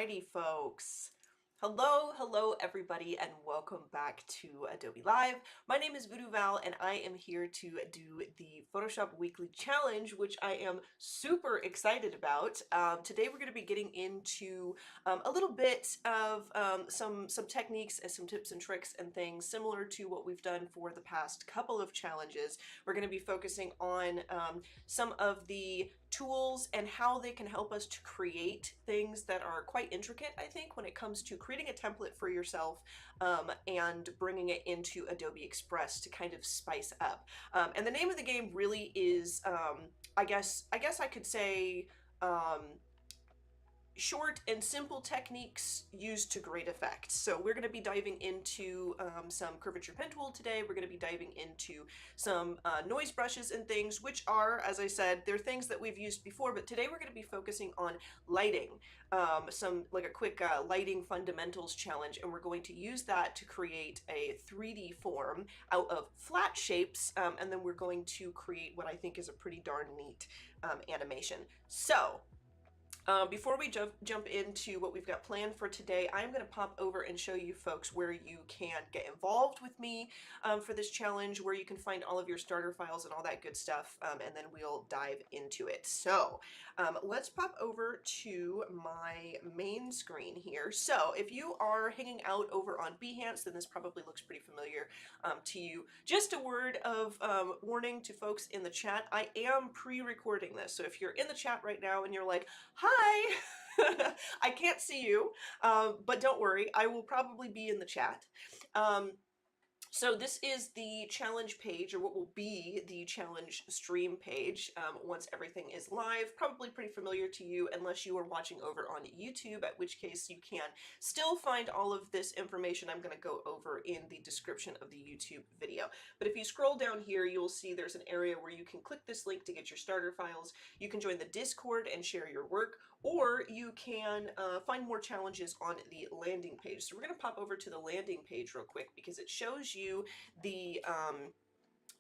Alrighty, folks. Hello everybody, and welcome back to Adobe Live. My name is VooDoo Val, and I am here to do the Photoshop Weekly Challenge, which I am super excited about. Today we're going to be getting into a little bit of some techniques and some tips and tricks and things similar to what we've done for the past couple of challenges. We're going to be focusing on some of the tools and how they can help us to create things that are quite intricate, I think, when it comes to creating a template for yourself and bringing it into Adobe Express to kind of spice up. And the name of the game really is, I guess I could say, short and simple techniques used to great effect. So we're going to be diving into some curvature pen tool today. We're going to be diving into some noise brushes and things, which are, as I said, they're things that we've used before, but today we're going to be focusing on lighting, like a quick lighting fundamentals challenge, and we're going to use that to create a 3D form out of flat shapes, and then we're going to create what I think is a pretty darn neat animation. So before we jump into what we've got planned for today, I'm going to pop over and show you folks where you can get involved with me for this challenge, where you can find all of your starter files and all that good stuff, and then we'll dive into it. So let's pop over to my main screen here. So if you are hanging out over on Behance, then this probably looks pretty familiar to you. Just a word of warning to folks in the chat. I am pre-recording this, so if you're in the chat right now and you're like, hi, I can't see you, but don't worry, I will probably be in the chat. So this is the challenge page, or what will be the challenge stream page once everything is live. Probably pretty familiar to you unless you are watching over on YouTube, at which case you can still find all of this information I'm going to go over in the description of the YouTube video. But if you scroll down here, you'll see there's an area where you can click this link to get your starter files. You can join the Discord and share your work, or you can find more challenges on the landing page. So we're going to pop over to the landing page real quick because it shows you the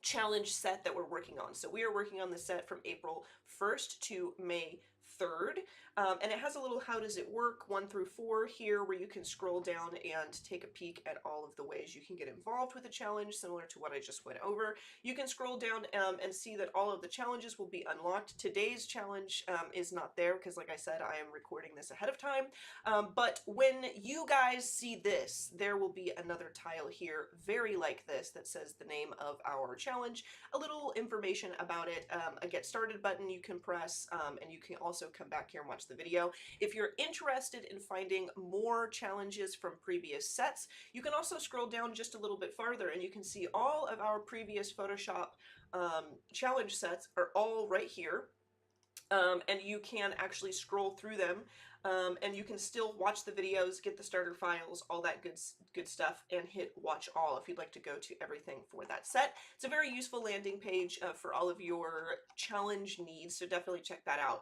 challenge set that we're working on. So we are working on the set from April 1st to May 3rd, and it has a little how does it work 1 through 4 here, where you can scroll down and take a peek at all of the ways you can get involved with the challenge, similar to what I just went over. You can scroll down and see that all of the challenges will be unlocked. Today's challenge is not there because, like I said, I am recording this ahead of time, but when you guys see this, there will be another tile here, very like this, that says the name of our challenge, a little information about it, a get started button you can press, and you can also come back here and watch the video. If you're interested in finding more challenges from previous sets, you can also scroll down just a little bit farther and you can see all of our previous Photoshop challenge sets are all right here. And you can actually scroll through them, and you can still watch the videos, get the starter files, all that good stuff, and hit watch all if you'd like to go to everything for that set. It's a very useful landing page for all of your challenge needs, so definitely check that out.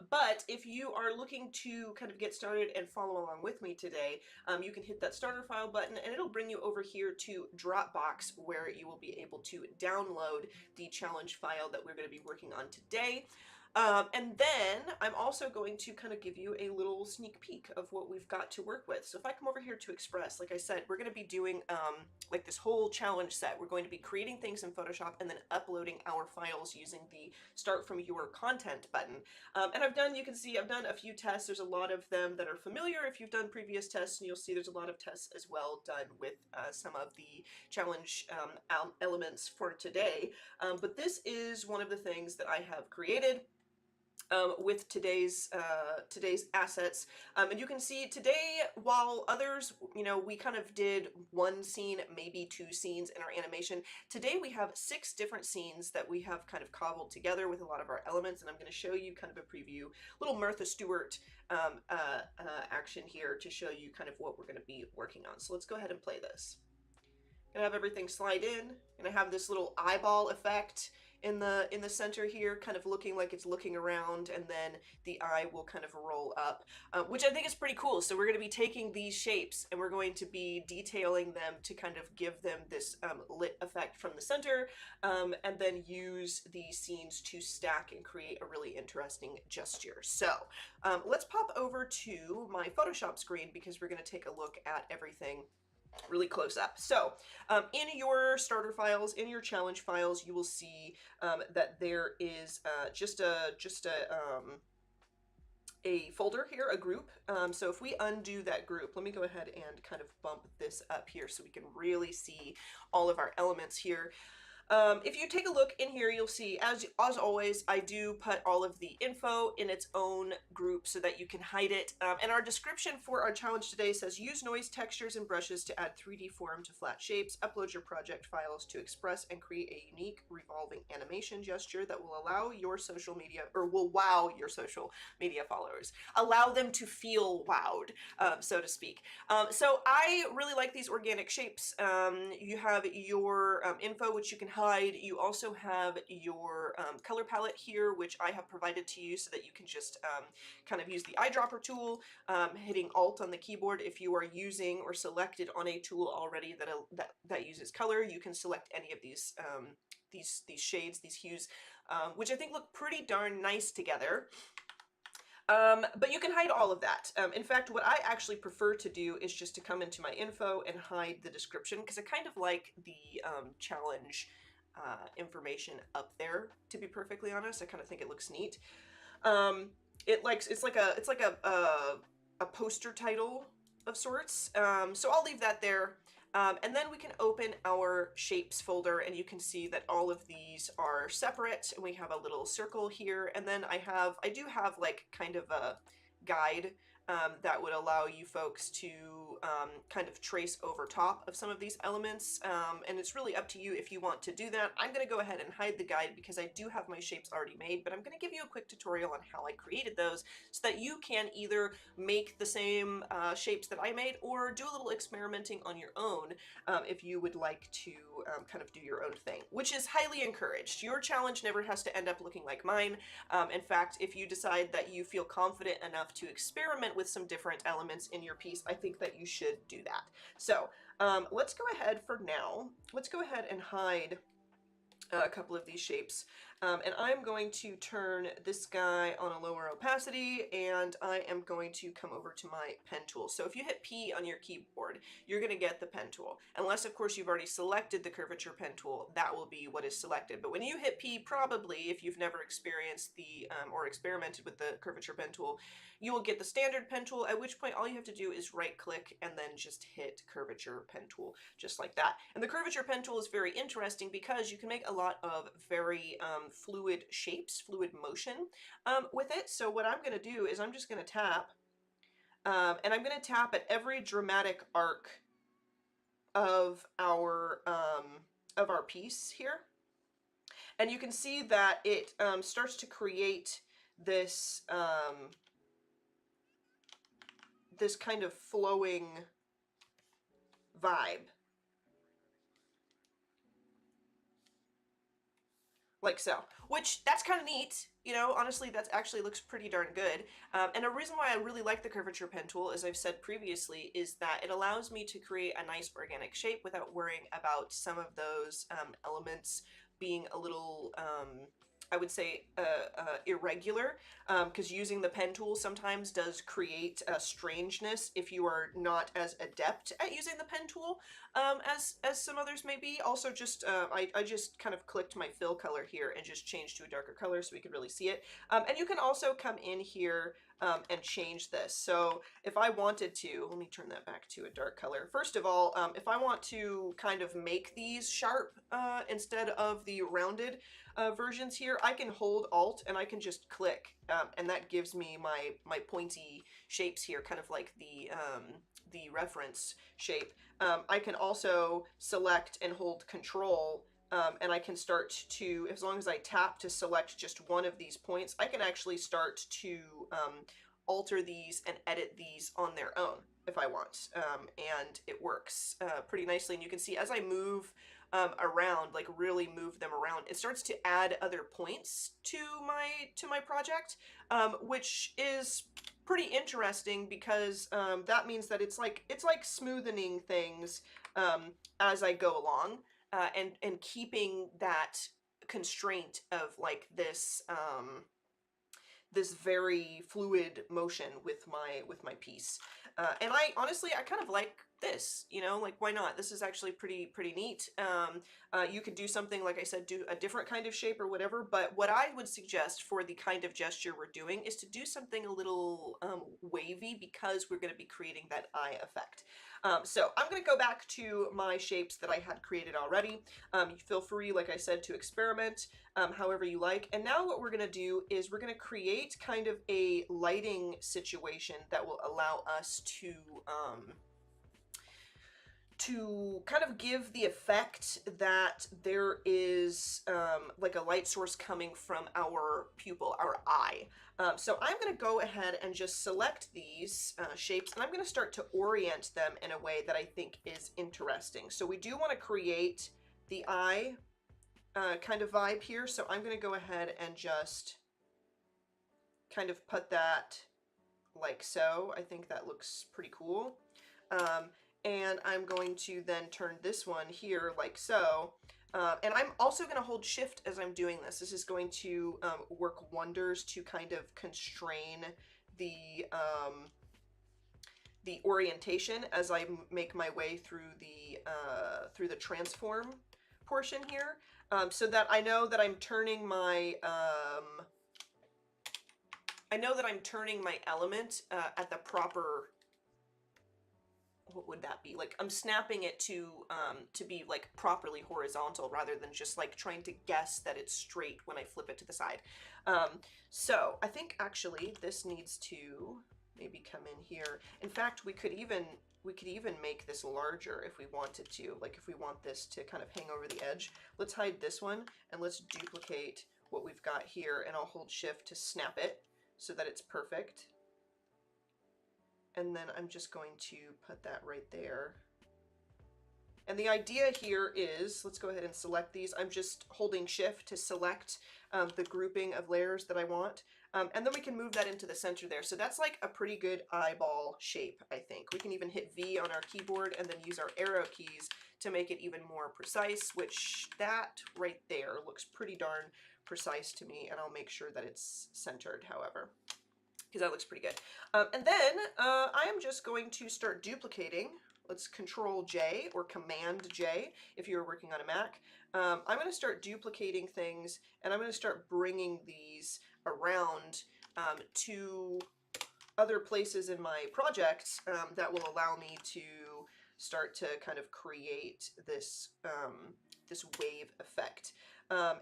But if you are looking to kind of get started and follow along with me today, you can hit that starter file button and it'll bring you over here to Dropbox, where you will be able to download the challenge file that we're going to be working on today. And then I'm also going to kind of give you a little sneak peek of what we've got to work with. So if I come over here to Express, like I said, we're going to be doing like this whole challenge set. We're going to be creating things in Photoshop and then uploading our files using the Start From Your Content button. And you can see I've done a few tests. There's a lot of them that are familiar if you've done previous tests, and you'll see there's a lot of tests as well done with some of the challenge elements for today. But this is one of the things that I have created with today's assets, and you can see today, while others, we kind of did one scene, maybe 2 scenes in our animation, today we have 6 different scenes that we have kind of cobbled together with a lot of our elements, and I'm going to show you kind of a preview, little Martha Stewart action here to show you kind of what we're going to be working on. So let's go ahead and play this. Gonna have everything slide in, and I have this little eyeball effect in the center here, kind of looking like it's looking around, and then the eye will kind of roll up, which I think is pretty cool. So we're going to be taking these shapes and we're going to be detailing them to kind of give them this lit effect from the center, and then use these scenes to stack and create a really interesting gesture. So let's pop over to my Photoshop screen because we're going to take a look at everything really close up. So in your starter files, in your challenge files, you will see that there is a folder here, a group. So if we undo that group, let me go ahead and kind of bump this up here so we can really see all of our elements here. If you take a look in here, you'll see, as always, I do put all of the info in its own group so that you can hide it. And our description for our challenge today says, use noise, textures, and brushes to add 3D form to flat shapes, upload your project files to Express, and create a unique revolving animation gesture that will allow your social media, or will wow your social media followers. Allow them to feel wowed, so to speak. So I really like these organic shapes. You have your info, which you can hide. You also have your color palette here, which I have provided to you so that you can just kind of use the eyedropper tool, hitting Alt on the keyboard. If you are using or selected on a tool already that uses color, you can select any of these shades, these hues, which I think look pretty darn nice together. But you can hide all of that. In fact, what I actually prefer to do is just to come into my info and hide the description, because I kind of like the challenge information up there, to be perfectly honest. I kind of think it looks neat. It's like a poster title of sorts. So I'll leave that there. And then we can open our shapes folder, and you can see that all of these are separate, and we have a little circle here. And then I do have like kind of a guide that would allow you folks to kind of trace over top of some of these elements. And it's really up to you if you want to do that. I'm going to go ahead and hide the guide because I do have my shapes already made, but I'm going to give you a quick tutorial on how I created those so that you can either make the same shapes that I made or do a little experimenting on your own if you would like to kind of do your own thing, which is highly encouraged. Your challenge never has to end up looking like mine. In fact, if you decide that you feel confident enough to experiment with some different elements in your piece, I think that you should do that. So let's go ahead for now. Let's go ahead and hide a couple of these shapes. And I'm going to turn this guy on a lower opacity, and I am going to come over to my pen tool. So if you hit P on your keyboard, you're going to get the pen tool. Unless, of course, you've already selected the curvature pen tool, that will be what is selected. But when you hit P, probably, if you've never experienced the, or experimented with the curvature pen tool, you will get the standard pen tool, at which point all you have to do is right-click and then just hit curvature pen tool, just like that. And the curvature pen tool is very interesting because you can make a lot of very fluid shapes, fluid motion with it. So what I'm going to do is I'm just going to tap, and I'm going to tap at every dramatic arc of our piece here. And you can see that it starts to create this this kind of flowing vibe. Like so, which that's kind of neat, you know. Honestly, that actually looks pretty darn good. And a reason why I really like the curvature pen tool, as I've said previously, is that it allows me to create a nice organic shape without worrying about some of those elements being a little I would say irregular, because using the pen tool sometimes does create a strangeness if you are not as adept at using the pen tool as some others may be. Also, just I just kind of clicked my fill color here and just changed to a darker color so we could really see it. And you can also come in here and change this. So if I wanted to, let me turn that back to a dark color. First of all, if I want to kind of make these sharp instead of the rounded versions here, I can hold Alt and I can just click, and that gives me my pointy shapes here, kind of like the reference shape. I can also select and hold Control, and I can start to, as long as I tap to select just one of these points, I can actually start to alter these and edit these on their own if I want, and it works pretty nicely. And you can see as I move around, like really move them around, it starts to add other points to my project, which is pretty interesting because that means that it's like smoothening things as I go along, and keeping that constraint of like this very fluid motion with my piece. And I honestly, I kind of like this, you know, like why not? This is actually pretty neat. You could do something, like I said, do a different kind of shape or whatever, but what I would suggest for the kind of gesture we're doing is to do something a little wavy, because we're going to be creating that eye effect. So I'm going to go back to my shapes that I had created already. You feel free, like I said, to experiment however you like. And now what we're going to do is we're going to create kind of a lighting situation that will allow us to kind of give the effect that there is like a light source coming from our pupil, our eye. So I'm going to go ahead and just select these shapes, and I'm going to start to orient them in a way that I think is interesting. So we do want to create the eye kind of vibe here, so I'm going to go ahead and just kind of put that like so. I think that looks pretty cool. And I'm going to then turn this one here like so. And I'm also going to hold shift as I'm doing this. This is going to work wonders to kind of constrain the orientation as I make my way through the transform portion here, so that I know that I'm turning my element at the proper, what would that be? Like I'm snapping it to be like properly horizontal rather than just like trying to guess that it's straight when I flip it to the side. So I think actually this needs to maybe come in here. In fact, we could even make this larger if we wanted to. Like if we want this to kind of hang over the edge. Let's hide this one and let's duplicate what we've got here, and I'll hold shift to snap it so that it's perfect. And then I'm just going to put that right there. And the idea here is, let's go ahead and select these. I'm just holding shift to select the grouping of layers that I want. And then we can move that into the center there. So that's like a pretty good eyeball shape, I think. We can even hit V on our keyboard and then use our arrow keys to make it even more precise, which that right there looks pretty darn precise to me. And I'll make sure that it's centered, however, because that looks pretty good. And then I am just going to start duplicating. Let's Control J or Command J if you're working on a Mac. I'm going to start duplicating things, and I'm going to start bringing these around to other places in my project that will allow me to start to kind of create this this wave effect.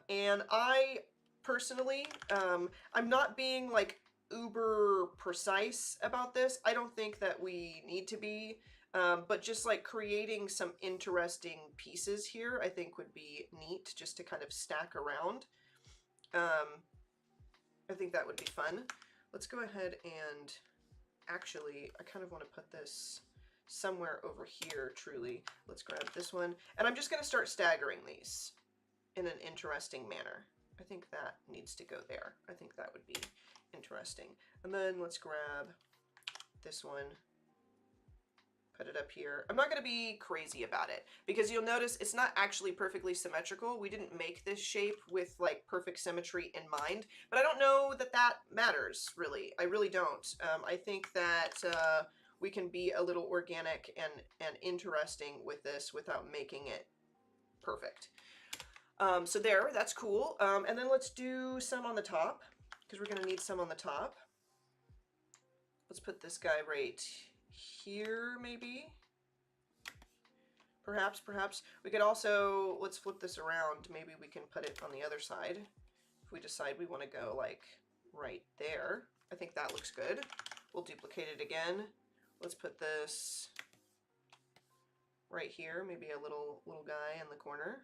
And I personally, I'm not being like uber precise about this. I don't think that we need to be, but just like creating some interesting pieces here I think would be neat just to kind of stack around. I think that would be fun. Let's go ahead and actually, I kind of want to put this somewhere over here, truly. Let's grab this one, and I'm just going to start staggering these in an interesting manner. I think that needs to go there. I think that would be interesting. And then let's grab this one, put it up here. I'm not going to be crazy about it because you'll notice it's not actually perfectly symmetrical. We didn't make this shape with like perfect symmetry in mind, but I don't know that that matters really. I really don't. I think that we can be a little organic and interesting with this without making it perfect. So there, that's cool. And then let's do some on the top because we're going to need some on the top. Let's put this guy right here, maybe. Perhaps. We could also, let's flip this around. Maybe we can put it on the other side. If we decide we want to go like right there. I think that looks good. We'll duplicate it again. Let's put this right here. Maybe a little guy in the corner.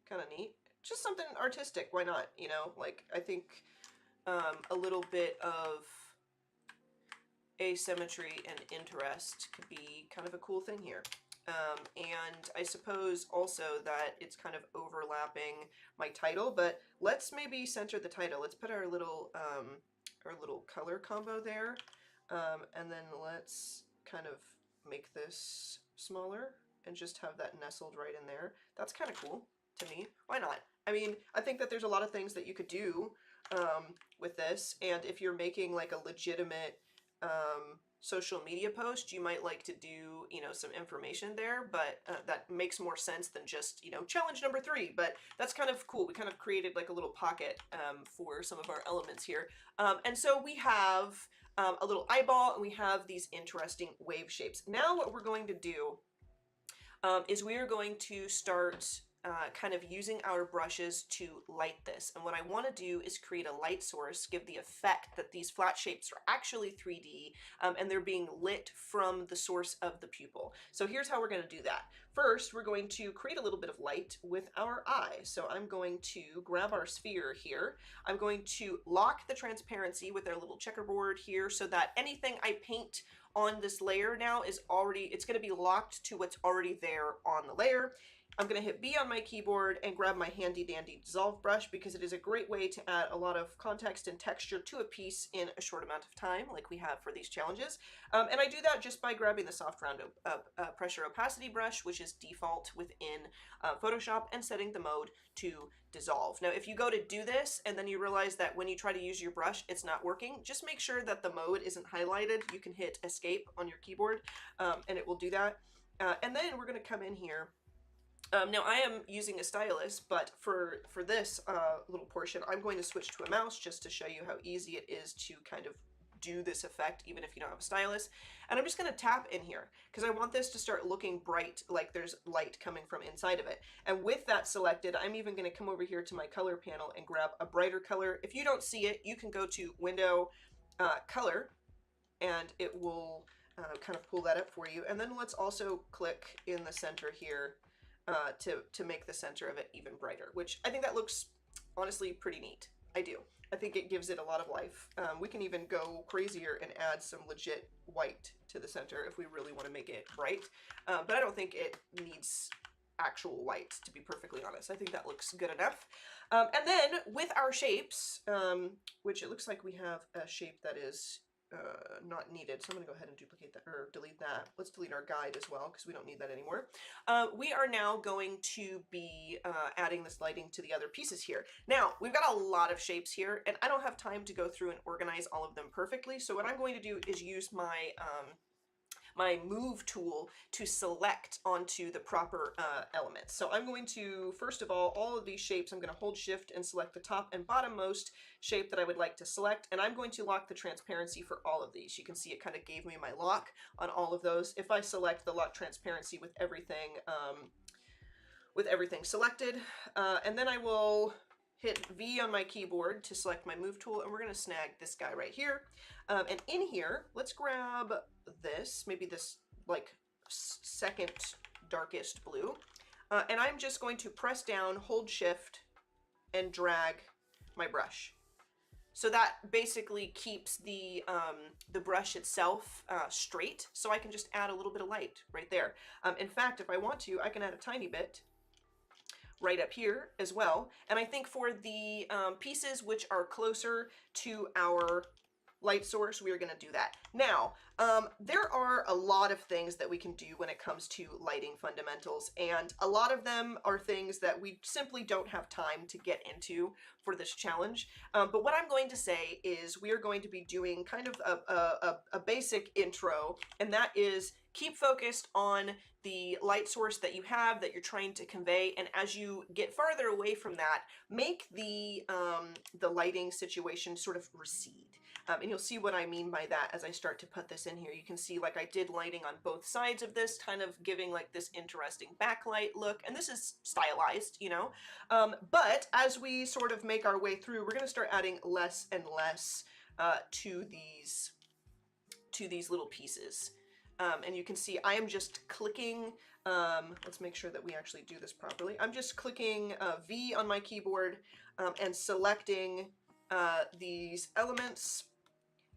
Kind of neat. Just something artistic. Why not? You know, like I think a little bit of asymmetry and interest could be kind of a cool thing here. And I suppose also that it's kind of overlapping my title, but let's maybe center the title. Let's put our little color combo there, and then let's kind of make this smaller and just have that nestled right in there. That's kind of cool to me. Why not? I mean, I think that there's a lot of things that you could do with this, and if you're making like a legitimate social media post, you might like to do, you know, some information there, but that makes more sense than just, you know, challenge number 3. But that's kind of cool. We kind of created like a little pocket for some of our elements here. And so we have a little eyeball, and we have these interesting wave shapes. Now what we're going to do is we are going to start kind of using our brushes to light this. And what I want to do is create a light source, give the effect that these flat shapes are actually 3D, and they're being lit from the source of the pupil. So here's how we're going to do that. First, we're going to create a little bit of light with our eye. So I'm going to grab our sphere here. I'm going to lock the transparency with our little checkerboard here so that anything I paint on this layer now is already, it's going to be locked to what's already there on the layer. I'm going to hit B on my keyboard and grab my handy dandy dissolve brush, because it is a great way to add a lot of context and texture to a piece in a short amount of time, like we have for these challenges. And I do that just by grabbing the soft round pressure opacity brush, which is default within Photoshop, and setting the mode to dissolve. Now, if you go to do this and then you realize that when you try to use your brush, it's not working, just make sure that the mode isn't highlighted. You can hit escape on your keyboard and it will do that. And then we're going to come in here. Now I am using a stylus, but for this little portion, I'm going to switch to a mouse just to show you how easy it is to kind of do this effect even if you don't have a stylus. And I'm just going to tap in here because I want this to start looking bright, like there's light coming from inside of it. And with that selected, I'm even going to come over here to my color panel and grab a brighter color. If you don't see it, you can go to Window, Color, and it will kind of pull that up for you. And then let's also click in the center here to make the center of it even brighter, which I think that looks honestly pretty neat. I do. I think it gives it a lot of life. We can even go crazier and add some legit white to the center if we really want to make it bright, but I don't think it needs actual white, to be perfectly honest. I think that looks good enough. And then with our shapes, which it looks like we have a shape that is not needed, so I'm gonna go ahead and duplicate that, or delete that. Let's delete our guide as well because we don't need that anymore. We are now going to be adding this lighting to the other pieces here. Now we've got a lot of shapes here and I don't have time to go through and organize all of them perfectly, so what I'm going to do is use my my move tool to select onto the proper elements. So I'm going to, first of all of these shapes, I'm going to hold shift and select the top and bottommost shape that I would like to select, and I'm going to lock the transparency for all of these. You can see it kind of gave me my lock on all of those. If I select the lock transparency with everything selected, and then I will hit V on my keyboard to select my move tool, and we're going to snag this guy right here. And in here, let's grab this, maybe this like second darkest blue, and I'm just going to press down, hold shift, and drag my brush. So that basically keeps the brush itself straight, so I can just add a little bit of light right there. In fact, if I want to, I can add a tiny bit right up here as well. And I think for the pieces which are closer to our light source, we are going to do that. Now, there are a lot of things that we can do when it comes to lighting fundamentals, and a lot of them are things that we simply don't have time to get into for this challenge. But what I'm going to say is we are going to be doing kind of a basic intro, and that is keep focused on the light source that you have, that you're trying to convey, and as you get farther away from that, make the lighting situation sort of recede. And you'll see what I mean by that as I start to put this in here. You can see like I did lighting on both sides of this, kind of giving like this interesting backlight look, and this is stylized, you know. But as we sort of make our way through, we're going to start adding less and less to these little pieces. And you can see I am just clicking, let's make sure that we actually do this properly. I'm just clicking V on my keyboard and selecting these elements.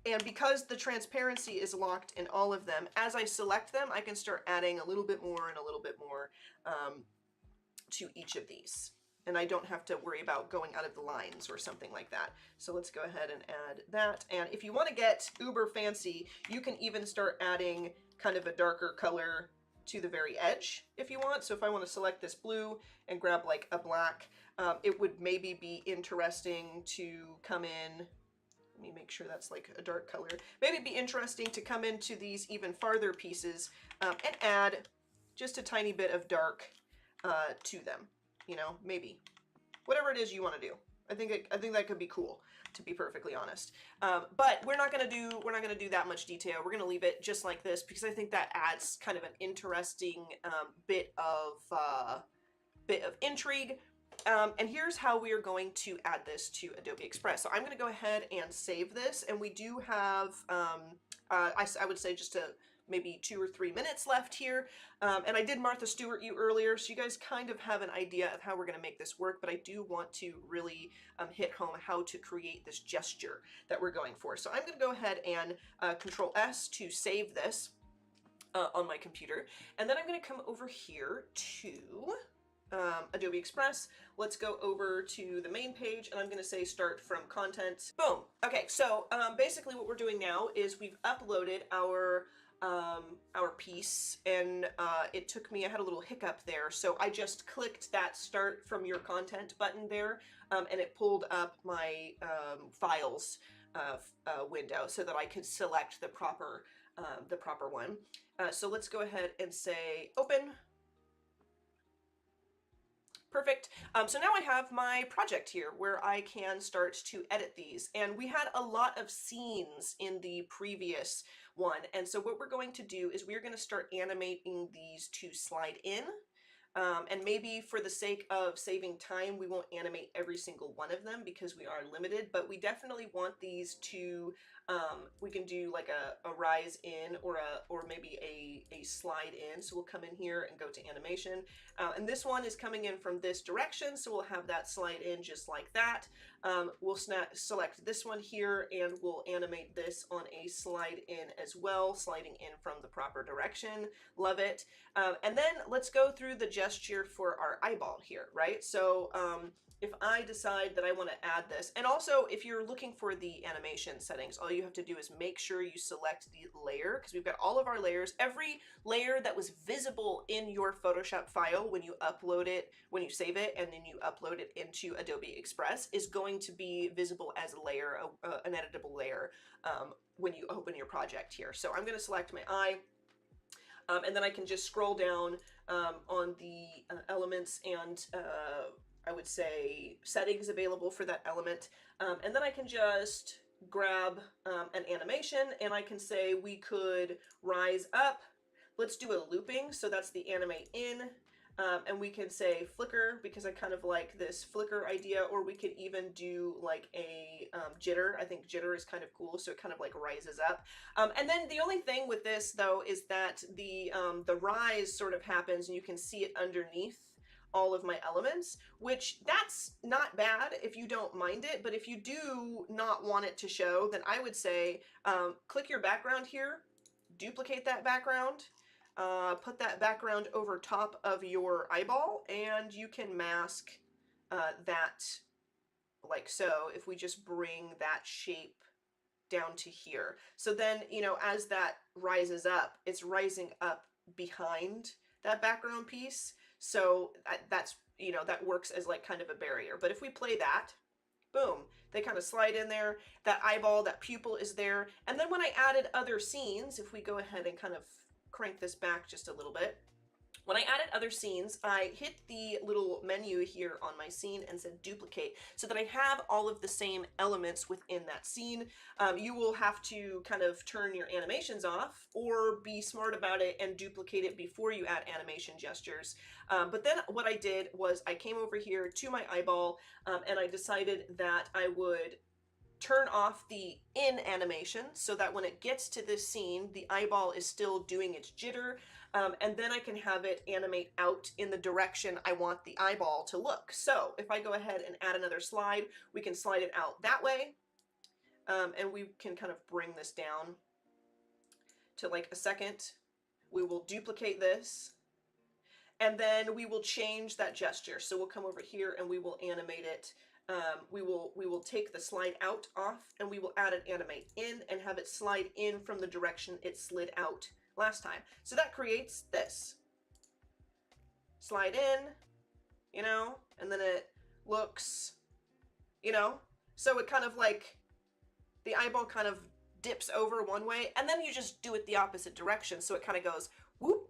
And because the transparency is locked in all of them, as I select them, I can start adding a little bit more and a little bit more to each of these. And I don't have to worry about going out of the lines or something like that. So let's go ahead and add that. And if you want to get uber fancy, you can even start adding kind of a darker color to the very edge if you want. So if I want to select this blue and grab like a black, it would maybe be interesting to come in. Let me make sure that's like a dark color. Maybe it'd be interesting to come into these even farther pieces and add just a tiny bit of dark to them. You know, maybe whatever it is you want to do. I think that could be cool, to be perfectly honest. But we're not gonna do that much detail. We're gonna leave it just like this because I think that adds kind of an interesting bit of intrigue. And here's how we are going to add this to Adobe Express. So I'm going to go ahead and save this, and we do have, I would say just maybe 2 or 3 minutes left here. And I did Martha Stewart you earlier, so you guys kind of have an idea of how we're going to make this work, but I do want to really hit home how to create this gesture that we're going for. So I'm going to go ahead and Control S to save this on my computer, and then I'm going to come over here to Adobe Express. Let's go over to the main page, and I'm going to say start from content. Boom. Okay, so basically what we're doing now is we've uploaded our piece, and it took me, I had a little hiccup there, so I just clicked that start from your content button there, and it pulled up my files window so that I could select the proper one. So let's go ahead and say open. Perfect. So now I have my project here where I can start to edit these. And we had a lot of scenes in the previous one. And so what we're going to do is we're going to start animating these to slide in. And maybe for the sake of saving time, we won't animate every single one of them because we are limited, but we definitely want these to, we can do like a rise in or maybe a slide in. So we'll come in here and go to animation. And this one is coming in from this direction, so we'll have that slide in just like that. We'll select this one here and we'll animate this on a slide in as well, sliding in from the proper direction. Love it. And then let's go through the gesture for our eyeball here, right? So if I decide that I want to add this, and also if you're looking for the animation settings, all you have to do is make sure you select the layer, because we've got all of our layers. Every layer that was visible in your Photoshop file when you upload it, when you save it, and then you upload it into Adobe Express is going to be visible as a layer, an editable layer, when you open your project here. So I'm going to select my eye. And then I can just scroll down on the elements and I would say settings available for that element. And then I can just grab an animation and I can say we could rise up. Let's do a looping. So that's the animate in. And we can say flicker because I kind of like this flicker idea, or we could even do like a jitter. I think jitter is kind of cool, so it kind of like rises up. And then the only thing with this though is that the rise sort of happens and you can see it underneath all of my elements, which that's not bad if you don't mind it, but if you do not want it to show, then I would say click your background here, duplicate that background, put that background over top of your eyeball, and you can mask that like so if we just bring that shape down to here. So then, you know, as that rises up, it's rising up behind that background piece. So that's, you know, that works as like kind of a barrier. But if we play that, boom, they kind of slide in there, that eyeball, that pupil is there. And then when I added other scenes, if we go ahead and kind of crank this back just a little bit. When I added other scenes, I hit the little menu here on my scene and said duplicate so that I have all of the same elements within that scene. You will have to kind of turn your animations off or be smart about it and duplicate it before you add animation gestures. But then what I did was I came over here to my eyeball and I decided that I would turn off the in animation so that when it gets to this scene, the eyeball is still doing its jitter, and then I can have it animate out in the direction I want the eyeball to look. So if I go ahead and add another slide, we can slide it out that way. and we can kind of bring this down to like a second. We will duplicate this, and then we will change that gesture. So we'll come over here and we will animate it. We will take the slide out off, and we will add an animate in and have it slide in from the direction it slid out last time. So that creates this. Slide in, you know, and then it looks, you know, so it kind of like, the eyeball kind of dips over one way, and then you just do it the opposite direction. So it kind of goes whoop,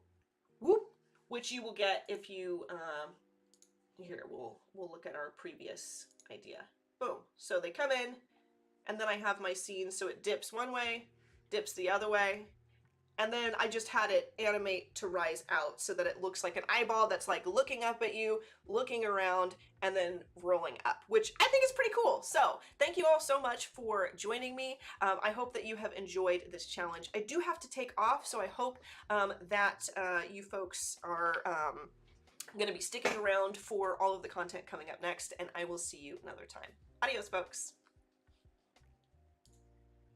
whoop, which you will get if you, here, we'll look at our previous idea. Boom. So they come in, and then I have my scene, so it dips one way, dips the other way, and then I just had it animate to rise out so that it looks like an eyeball that's like looking up at you, looking around, and then rolling up, which I think is pretty cool. So thank you all so much for joining me. I hope that you have enjoyed this challenge. I do have to take off, so I hope that you folks are going to be sticking around for all of the content coming up next, and I will see you another time. Adios, folks.